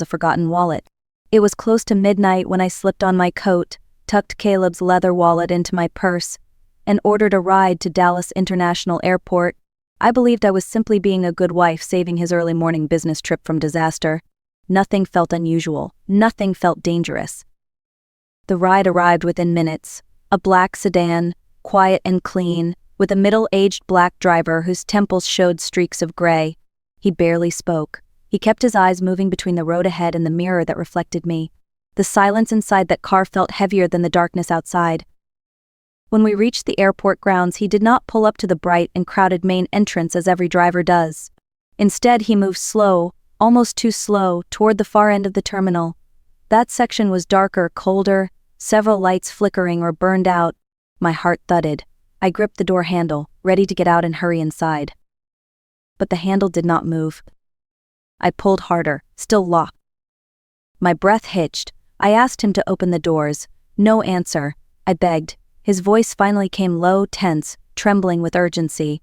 a forgotten wallet. It was close to midnight when I slipped on my coat, tucked Caleb's leather wallet into my purse, and ordered a ride to Dallas International Airport. I believed I was simply being a good wife, saving his early morning business trip from disaster. Nothing felt unusual. Nothing felt dangerous. The ride arrived within minutes. A black sedan, quiet and clean, with a middle-aged black driver whose temples showed streaks of gray. He barely spoke. He kept his eyes moving between the road ahead and the mirror that reflected me. The silence inside that car felt heavier than the darkness outside. When we reached the airport grounds, he did not pull up to the bright and crowded main entrance as every driver does. Instead, he moved slow, almost too slow, toward the far end of the terminal. That section was darker, colder, several lights flickering or burned out. My heart thudded. I gripped the door handle, ready to get out and hurry inside. But the handle did not move. I pulled harder, still locked. My breath hitched. I asked him to open the doors. No answer. I begged. His voice finally came low, tense, trembling with urgency.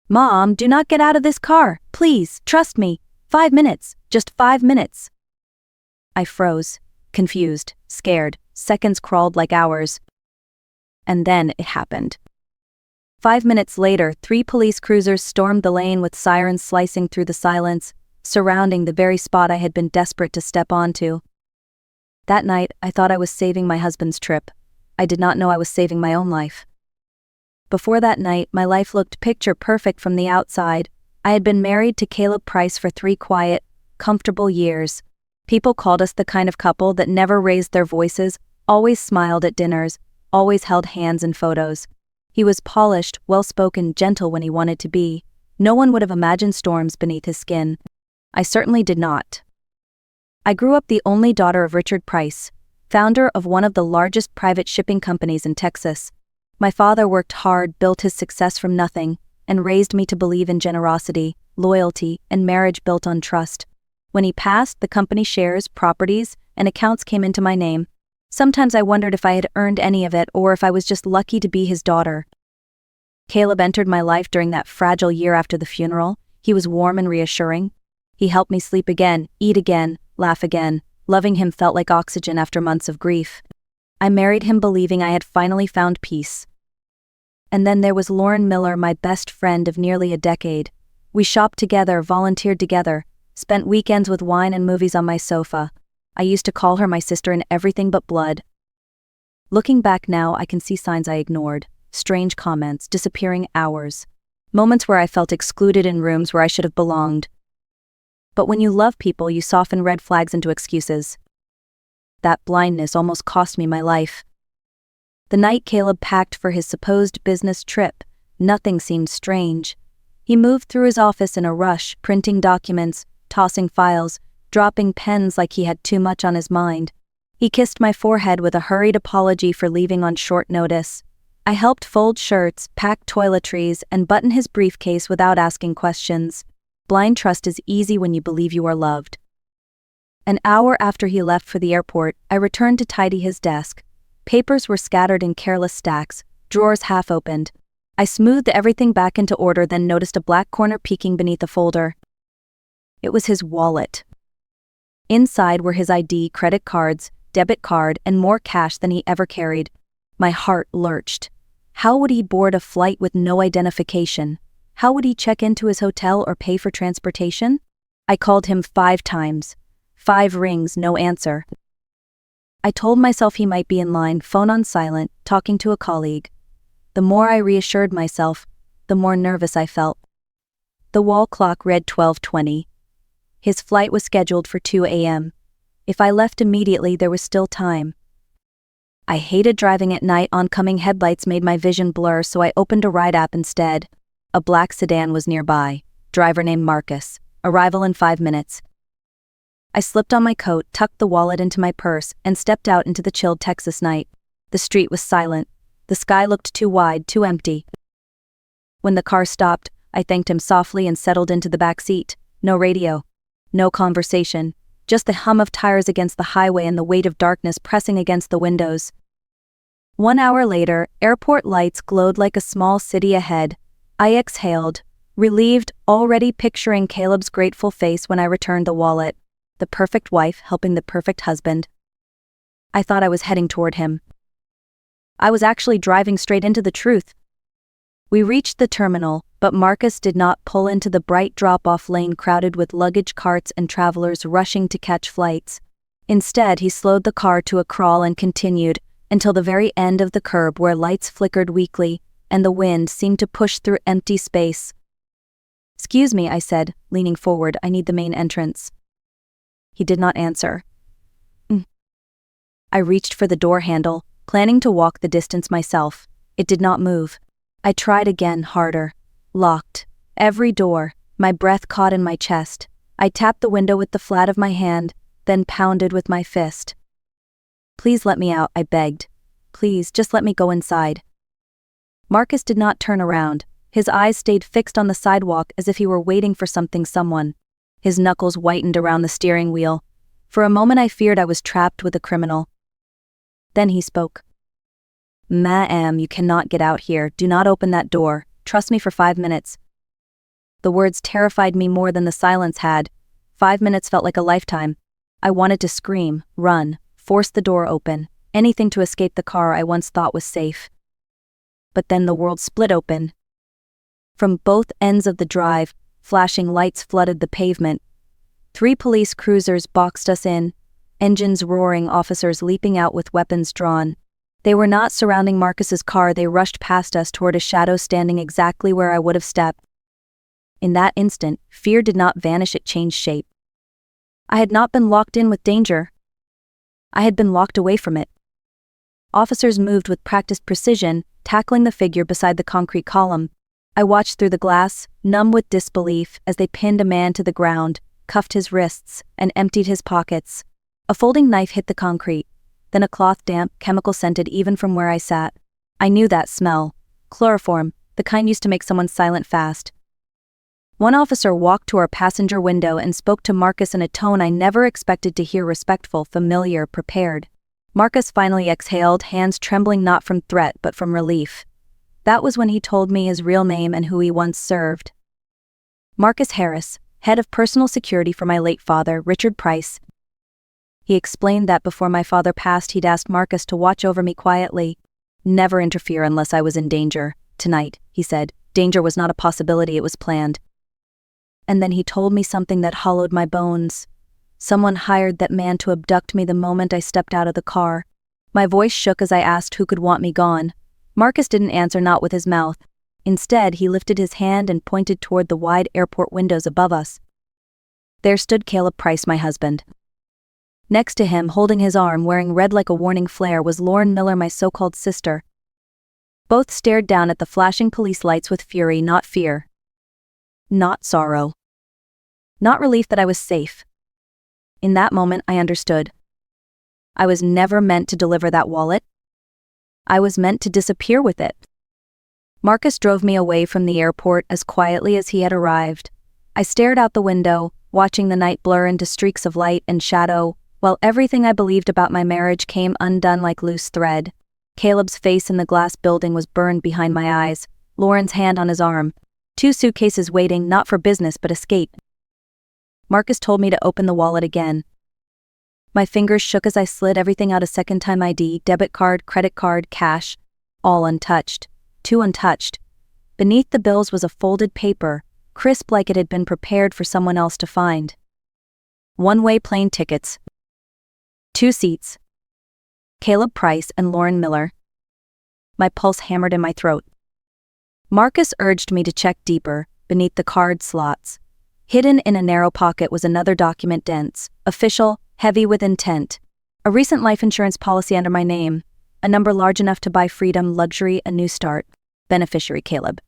"Mom, do not get out of this car. Please, trust me. 5 minutes. Just 5 minutes." I froze, confused, scared. Seconds crawled like hours. And then it happened. 5 minutes later, 3 police cruisers stormed the lane with sirens slicing through the silence, surrounding the very spot I had been desperate to step onto. That night, I thought I was saving my husband's trip. I did not know I was saving my own life. Before that night, my life looked picture perfect from the outside. I had been married to Caleb Price for 3 quiet, comfortable years. People called us the kind of couple that never raised their voices, always smiled at dinners, always held hands in photos. He was polished, well-spoken, gentle when he wanted to be. No one would have imagined storms beneath his skin. I certainly did not. I grew up the only daughter of Richard Price, founder of one of the largest private shipping companies in Texas. My father worked hard, built his success from nothing, and raised me to believe in generosity, loyalty, and marriage built on trust. When he passed, the company shares, properties, and accounts came into my name. Sometimes I wondered if I had earned any of it or if I was just lucky to be his daughter. Caleb entered my life during that fragile year after the funeral. He was warm and reassuring. He helped me sleep again, eat again, laugh again. Loving him felt like oxygen after months of grief. I married him believing I had finally found peace. And then there was Lauren Miller, my best friend of nearly a decade. We shopped together, volunteered together, spent weekends with wine and movies on my sofa. I used to call her my sister in everything but blood. Looking back now, I can see signs I ignored. Strange comments, disappearing hours. Moments where I felt excluded in rooms where I should have belonged. But when you love people, you soften red flags into excuses. That blindness almost cost me my life. The night Caleb packed for his supposed business trip, nothing seemed strange. He moved through his office in a rush, printing documents, tossing files, dropping pens like he had too much on his mind. He kissed my forehead with a hurried apology for leaving on short notice. I helped fold shirts, pack toiletries, and button his briefcase without asking questions. Blind trust is easy when you believe you are loved. An hour after he left for the airport, I returned to tidy his desk. Papers were scattered in careless stacks, drawers half opened. I smoothed everything back into order, then noticed a black corner peeking beneath a folder. It was his wallet. Inside were his ID, credit cards, debit card, and more cash than he ever carried. My heart lurched. How would he board a flight with no identification? How would he check into his hotel or pay for transportation? I called him 5 times. 5 rings, no answer. I told myself he might be in line, phone on silent, talking to a colleague. The more I reassured myself, the more nervous I felt. The wall clock read 12:20. His flight was scheduled for 2 a.m. If I left immediately, there was still time. I hated driving at night. Oncoming headlights made my vision blur, so I opened a ride app instead. A black sedan was nearby. Driver named Marcus. Arrival in 5 minutes. I slipped on my coat, tucked the wallet into my purse, and stepped out into the chilled Texas night. The street was silent. The sky looked too wide, too empty. When the car stopped, I thanked him softly and settled into the back seat. No radio. No conversation. Just the hum of tires against the highway and the weight of darkness pressing against the windows. 1 hour later, airport lights glowed like a small city ahead. I exhaled, relieved, already picturing Caleb's grateful face when I returned the wallet. The perfect wife helping the perfect husband. I thought I was heading toward him. I was actually driving straight into the truth. We reached the terminal, but Marcus did not pull into the bright drop-off lane crowded with luggage carts and travelers rushing to catch flights. Instead, he slowed the car to a crawl and continued, until the very end of the curb where lights flickered weakly, and the wind seemed to push through empty space. "Excuse me," I said, leaning forward, "I need the main entrance." He did not answer. I reached for the door handle, planning to walk the distance myself. It did not move. I tried again, harder. Locked. Every door. My breath caught in my chest. I tapped the window with the flat of my hand, then pounded with my fist. "Please let me out," I begged. "Please, just let me go inside." Marcus did not turn around. His eyes stayed fixed on the sidewalk as if he were waiting for someone. His knuckles whitened around the steering wheel. For a moment I feared I was trapped with a criminal. Then he spoke. "Ma'am, you cannot get out here. Do not open that door. Trust me for 5 minutes." The words terrified me more than the silence had. 5 minutes felt like a lifetime. I wanted to scream, run, force the door open, anything to escape the car I once thought was safe. But then the world split open. From both ends of the drive, flashing lights flooded the pavement. 3 police cruisers boxed us in, engines roaring, officers leaping out with weapons drawn. They were not surrounding Marcus's car, they rushed past us toward a shadow standing exactly where I would have stepped. In that instant, fear did not vanish, it changed shape. I had not been locked in with danger. I had been locked away from it. Officers moved with practiced precision, tackling the figure beside the concrete column. I watched through the glass, numb with disbelief, as they pinned a man to the ground, cuffed his wrists, and emptied his pockets. A folding knife hit the concrete, then a cloth damp, chemical-scented even from where I sat. I knew that smell. Chloroform, the kind used to make someone silent fast. One officer walked to our passenger window and spoke to Marcus in a tone I never expected to hear, respectful, familiar, prepared. Marcus finally exhaled, hands trembling not from threat but from relief. That was when he told me his real name and who he once served. Marcus Harris, head of personal security for my late father, Richard Price. He explained that before my father passed he'd asked Marcus to watch over me quietly. Never interfere unless I was in danger. Tonight, he said, danger was not a possibility, it was planned. And then he told me something that hollowed my bones. Someone hired that man to abduct me the moment I stepped out of the car. My voice shook as I asked who could want me gone. Marcus didn't answer, not with his mouth. Instead, he lifted his hand and pointed toward the wide airport windows above us. There stood Caleb Price, my husband. Next to him, holding his arm, wearing red like a warning flare, was Lauren Miller, my so-called sister. Both stared down at the flashing police lights with fury, not fear. Not sorrow. Not relief that I was safe. In that moment, I understood. I was never meant to deliver that wallet. I was meant to disappear with it. Marcus drove me away from the airport as quietly as he had arrived. I stared out the window, watching the night blur into streaks of light and shadow, while everything I believed about my marriage came undone like loose thread. Caleb's face in the glass building was burned behind my eyes, Lauren's hand on his arm. 2 suitcases waiting, not for business but escape. Marcus told me to open the wallet again. My fingers shook as I slid everything out: a second time ID, debit card, credit card, cash. All untouched. 2 untouched. Beneath the bills was a folded paper, crisp like it had been prepared for someone else to find. One-way plane tickets. 2 seats. Caleb Price and Lauren Miller. My pulse hammered in my throat. Marcus urged me to check deeper, beneath the card slots. Hidden in a narrow pocket was another document, dense, official, heavy with intent. A recent life insurance policy under my name, a number large enough to buy freedom, luxury, a new start. Beneficiary Caleb.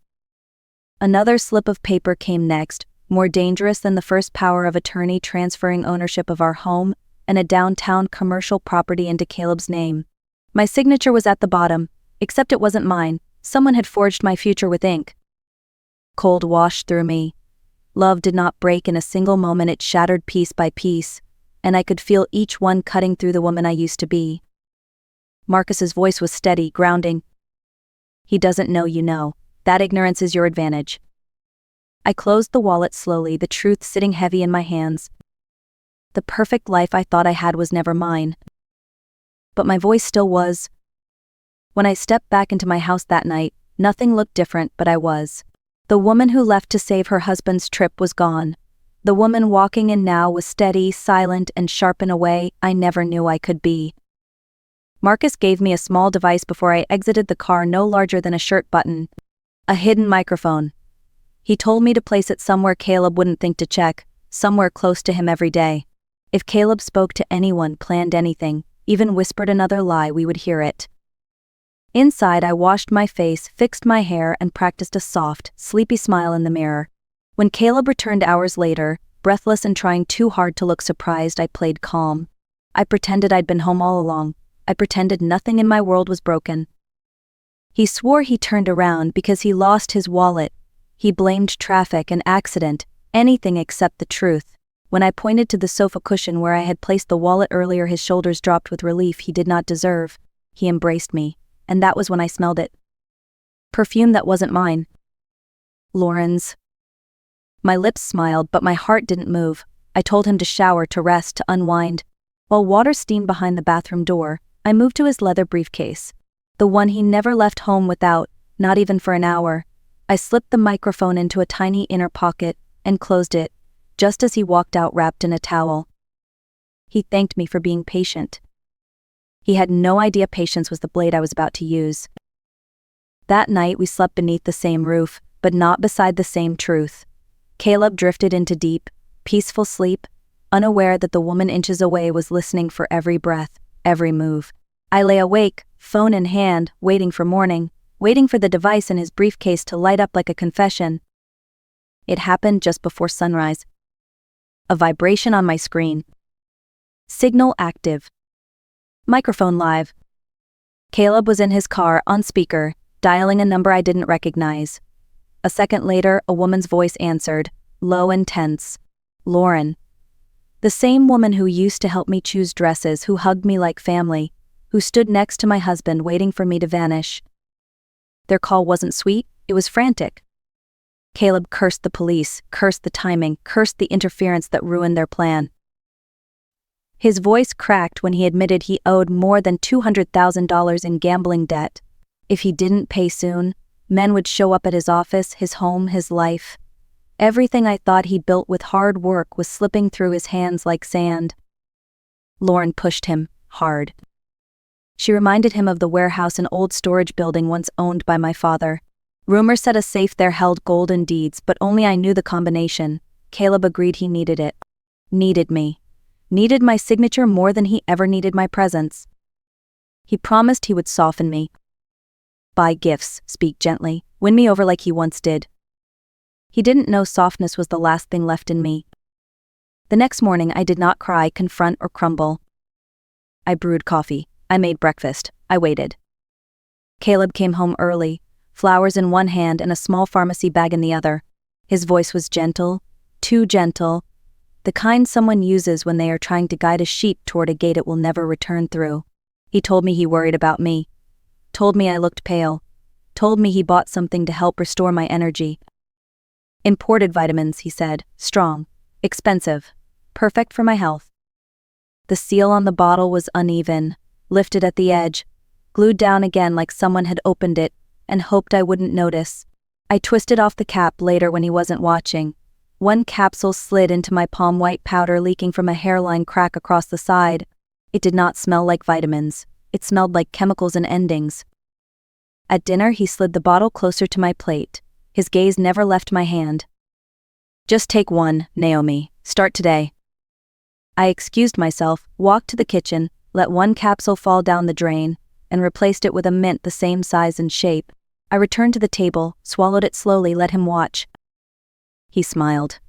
Another slip of paper came next, more dangerous than the first: power of attorney transferring ownership of our home and a downtown commercial property into Caleb's name. My signature was at the bottom, except it wasn't mine. Someone had forged my future with ink. Cold washed through me. Love did not break in a single moment, it shattered piece by piece, and I could feel each one cutting through the woman I used to be. Marcus's voice was steady, grounding. He doesn't know you know. That ignorance is your advantage. I closed the wallet slowly, the truth sitting heavy in my hands. The perfect life I thought I had was never mine. But my voice still was. When I stepped back into my house that night, nothing looked different, but I was. The woman who left to save her husband's trip was gone. The woman walking in now was steady, silent, and sharp in a way I never knew I could be. Marcus gave me a small device before I exited the car, no larger than a shirt button. A hidden microphone. He told me to place it somewhere Caleb wouldn't think to check, somewhere close to him every day. If Caleb spoke to anyone, planned anything, even whispered another lie, we would hear it. Inside, I washed my face, fixed my hair, and practiced a soft, sleepy smile in the mirror. When Caleb returned hours later, breathless and trying too hard to look surprised, I played calm. I pretended I'd been home all along. I pretended nothing in my world was broken. He swore he turned around because he lost his wallet. He blamed traffic, an accident, anything except the truth. When I pointed to the sofa cushion where I had placed the wallet earlier, his shoulders dropped with relief he did not deserve. He embraced me, and that was when I smelled it. Perfume that wasn't mine. Lauren's. My lips smiled, but my heart didn't move. I told him to shower, to rest, to unwind. While water steamed behind the bathroom door, I moved to his leather briefcase. The one he never left home without, not even for an hour. I slipped the microphone into a tiny inner pocket and closed it, just as he walked out wrapped in a towel. He thanked me for being patient. He had no idea patience was the blade I was about to use. That night we slept beneath the same roof, but not beside the same truth. Caleb drifted into deep, peaceful sleep, unaware that the woman inches away was listening for every breath, every move. I lay awake, phone in hand, waiting for morning, waiting for the device in his briefcase to light up like a confession. It happened just before sunrise. A vibration on my screen. Signal active. Microphone live. Caleb was in his car, on speaker, dialing a number I didn't recognize. A second later, a woman's voice answered, low and tense. Lauren. The same woman who used to help me choose dresses, who hugged me like family, who stood next to my husband waiting for me to vanish. Their call wasn't sweet, it was frantic. Caleb cursed the police, cursed the timing, cursed the interference that ruined their plan. His voice cracked when he admitted he owed more than $200,000 in gambling debt. If he didn't pay soon, men would show up at his office, his home, his life. Everything I thought he built with hard work was slipping through his hands like sand. Lauren pushed him, hard. She reminded him of the warehouse, an old storage building once owned by my father. Rumor said a safe there held gold and deeds, but only I knew the combination. Caleb agreed he needed it. Needed me. Needed my signature more than he ever needed my presence. He promised he would soften me. Buy gifts, speak gently, win me over like he once did. He didn't know softness was the last thing left in me. The next morning I did not cry, confront, or crumble. I brewed coffee. I made breakfast. I waited. Caleb came home early, flowers in one hand and a small pharmacy bag in the other. His voice was gentle, too gentle, the kind someone uses when they are trying to guide a sheep toward a gate it will never return through. He told me he worried about me. Told me I looked pale. Told me he bought something to help restore my energy. Imported vitamins, he said, strong, expensive, perfect for my health. The seal on the bottle was uneven, lifted at the edge, glued down again like someone had opened it and hoped I wouldn't notice. I twisted off the cap later when he wasn't watching. One capsule slid into my palm, white powder leaking from a hairline crack across the side. It did not smell like vitamins. It smelled like chemicals and endings. At dinner, he slid the bottle closer to my plate. His gaze never left my hand. Just take one, Naomi. Start today. I excused myself, walked to the kitchen, let one capsule fall down the drain, and replaced it with a mint the same size and shape. I returned to the table, swallowed it slowly, let him watch. He smiled.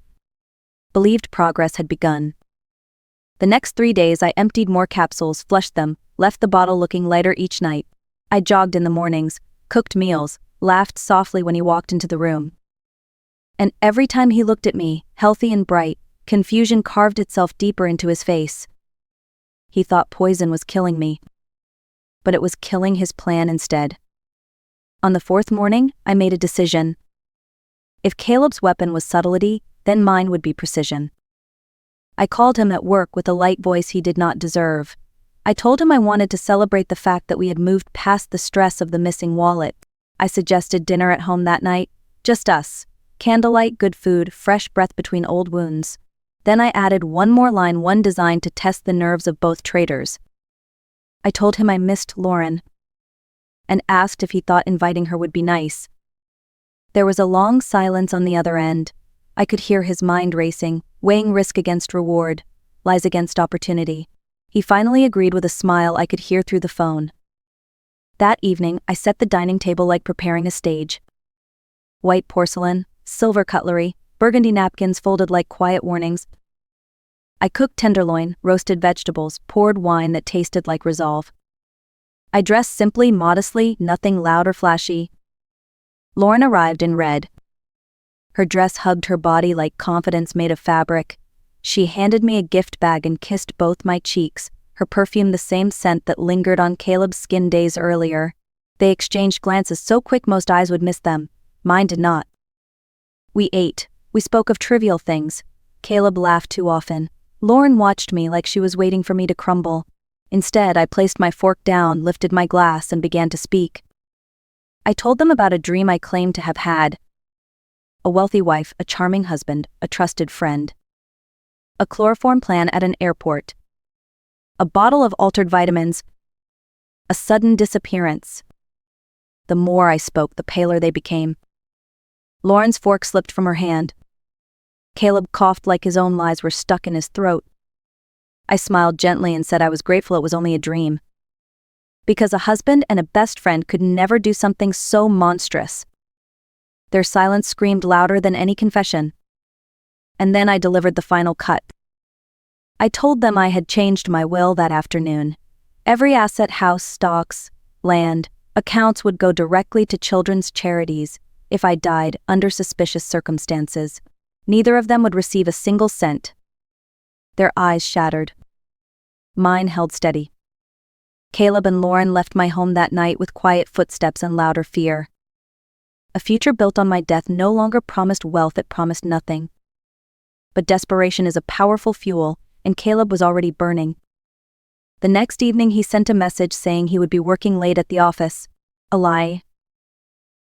Believed progress had begun. The next 3 days I emptied more capsules, flushed them, left the bottle looking lighter each night. I jogged in the mornings, cooked meals, laughed softly when he walked into the room. And every time he looked at me, healthy and bright, confusion carved itself deeper into his face. He thought poison was killing me. But it was killing his plan instead. On the 4th morning, I made a decision. If Caleb's weapon was subtlety, then mine would be precision. I called him at work with a light voice he did not deserve. I told him I wanted to celebrate the fact that we had moved past the stress of the missing wallet. I suggested dinner at home that night. Just us. Candlelight, good food, fresh breath between old wounds. Then I added one more line, one designed to test the nerves of both traitors. I told him I missed Lauren and asked if he thought inviting her would be nice. There was a long silence on the other end. I could hear his mind racing, weighing risk against reward, lies against opportunity. He finally agreed with a smile I could hear through the phone. That evening, I set the dining table like preparing a stage. White porcelain, silver cutlery, burgundy napkins folded like quiet warnings. I cooked tenderloin, roasted vegetables, poured wine that tasted like resolve. I dressed simply, modestly, nothing loud or flashy. Lauren arrived in red. Her dress hugged her body like confidence made of fabric. She handed me a gift bag and kissed both my cheeks, her perfume the same scent that lingered on Caleb's skin days earlier. They exchanged glances so quick most eyes would miss them. Mine did not. We ate. We spoke of trivial things. Caleb laughed too often. Lauren watched me like she was waiting for me to crumble. Instead, I placed my fork down, lifted my glass, and began to speak. I told them about a dream I claimed to have had. A wealthy wife, a charming husband, a trusted friend. A chloroform plan at an airport. A bottle of altered vitamins. A sudden disappearance. The more I spoke, the paler they became. Lauren's fork slipped from her hand. Caleb coughed like his own lies were stuck in his throat. I smiled gently and said I was grateful it was only a dream. Because a husband and a best friend could never do something so monstrous. Their silence screamed louder than any confession. And then I delivered the final cut. I told them I had changed my will that afternoon. Every asset, house, stocks, land, accounts would go directly to children's charities if I died under suspicious circumstances. Neither of them would receive a single cent. Their eyes shattered. Mine held steady. Caleb and Lauren left my home that night with quiet footsteps and louder fear. A future built on my death no longer promised wealth, it promised nothing. But desperation is a powerful fuel, and Caleb was already burning. The next evening he sent a message saying he would be working late at the office. A lie.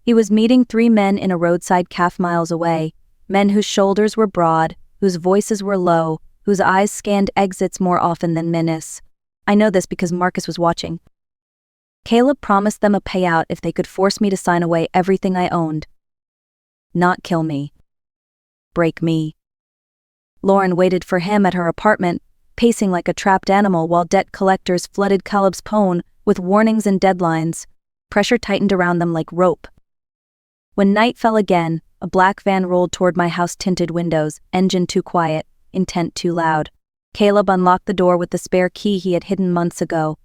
He was meeting 3 men in a roadside cafe miles away, men whose shoulders were broad, whose voices were low, whose eyes scanned exits more often than menace. I know this because Marcus was watching. Caleb promised them a payout if they could force me to sign away everything I owned. Not kill me. Break me. Lauren waited for him at her apartment, pacing like a trapped animal while debt collectors flooded Caleb's phone with warnings and deadlines. Pressure tightened around them like rope. When night fell again, a black van rolled toward my house-tinted windows, engine too quiet, intent too loud. Caleb unlocked the door with the spare key he had hidden months ago.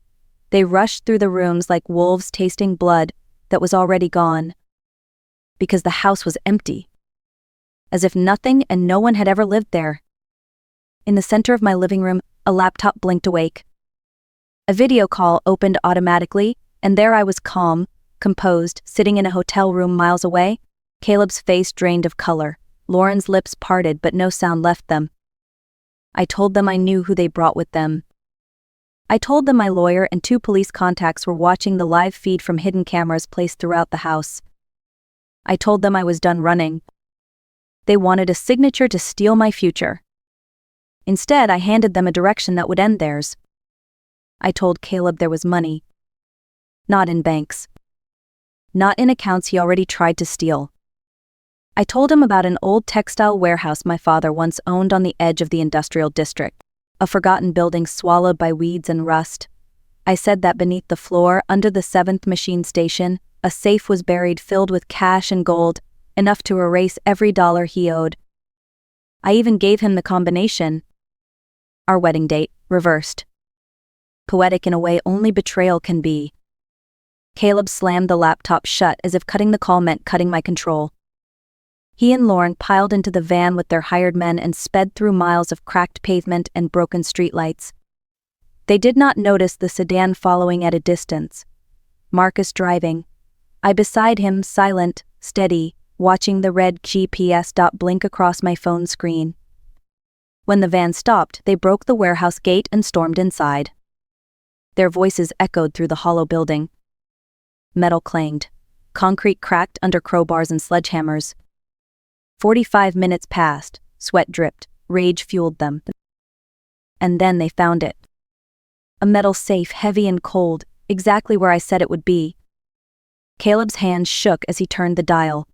They rushed through the rooms like wolves tasting blood that was already gone. Because the house was empty. As if nothing and no one had ever lived there. In the center of my living room, a laptop blinked awake. A video call opened automatically, and there I was calm, composed, sitting in a hotel room miles away. Caleb's face drained of color. Lauren's lips parted, but no sound left them. I told them I knew who they brought with them. I told them my lawyer and 2 police contacts were watching the live feed from hidden cameras placed throughout the house. I told them I was done running. They wanted a signature to steal my future. Instead, I handed them a direction that would end theirs. I told Caleb there was money. Not in banks. Not in accounts he already tried to steal. I told him about an old textile warehouse my father once owned on the edge of the industrial district, a forgotten building swallowed by weeds and rust. I said that beneath the floor, under the 7th machine station, a safe was buried filled with cash and gold, enough to erase every dollar he owed. I even gave him the combination. Our wedding date, reversed. Poetic in a way only betrayal can be. Caleb slammed the laptop shut as if cutting the call meant cutting my control. He and Lauren piled into the van with their hired men and sped through miles of cracked pavement and broken streetlights. They did not notice the sedan following at a distance. Marcus driving. I beside him, silent, steady, watching the red GPS dot blink across my phone screen. When the van stopped, they broke the warehouse gate and stormed inside. Their voices echoed through the hollow building. Metal clanged. Concrete cracked under crowbars and sledgehammers. 45 minutes passed, sweat dripped, rage fueled them. And then they found it. A metal safe, heavy and cold, exactly where I said it would be. Caleb's hand shook as he turned the dial.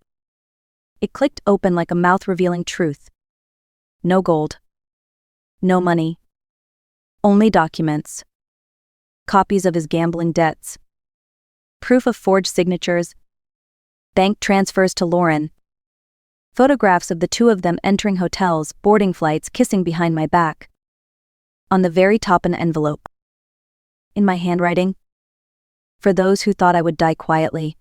It clicked open like a mouth revealing truth. No gold. No money. Only documents. Copies of his gambling debts. Proof of forged signatures. Bank transfers to Lauren. Photographs of the two of them entering hotels, boarding flights, kissing behind my back. On the very top, an envelope. In my handwriting. For those who thought I would die quietly.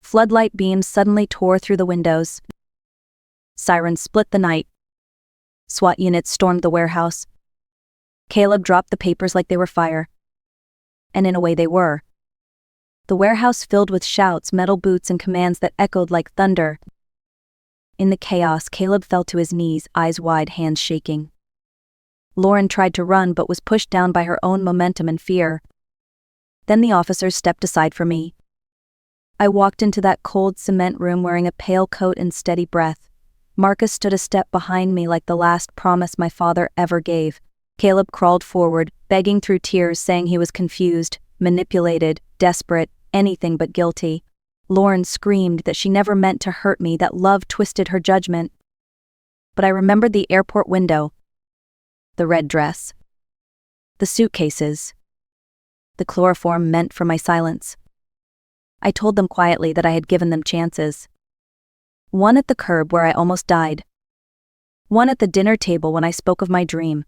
Floodlight beams suddenly tore through the windows. Sirens split the night. SWAT units stormed the warehouse. Caleb dropped the papers like they were fire. And in a way they were. The warehouse filled with shouts, metal boots, and commands that echoed like thunder. In the chaos, Caleb fell to his knees, eyes wide, hands shaking. Lauren tried to run but was pushed down by her own momentum and fear. Then the officers stepped aside for me. I walked into that cold cement room wearing a pale coat and steady breath. Marcus stood a step behind me like the last promise my father ever gave. Caleb crawled forward, begging through tears, saying he was confused, manipulated, desperate, anything but guilty. Lauren screamed that she never meant to hurt me, that love twisted her judgment. But I remembered the airport window. The red dress. The suitcases. The chloroform meant for my silence. I told them quietly that I had given them chances. One at the curb where I almost died. One at the dinner table when I spoke of my dream.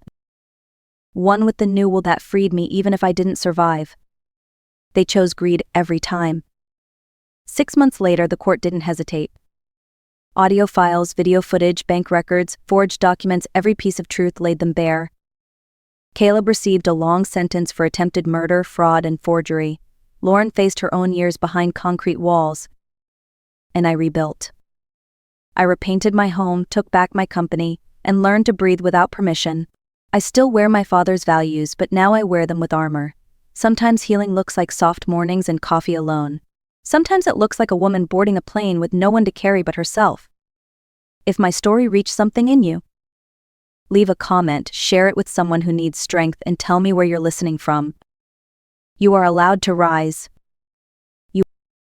One with the newel that freed me even if I didn't survive. They chose greed every time. 6 months later, the court didn't hesitate. Audio files, video footage, bank records, forged documents, every piece of truth laid them bare. Caleb received a long sentence for attempted murder, fraud, and forgery. Lauren faced her own years behind concrete walls. And I rebuilt. I repainted my home, took back my company, and learned to breathe without permission. I still wear my father's values, but now I wear them with armor. Sometimes healing looks like soft mornings and coffee alone. Sometimes it looks like a woman boarding a plane with no one to carry but herself. If my story reached something in you, leave a comment, share it with someone who needs strength, and tell me where you're listening from. You are allowed to rise.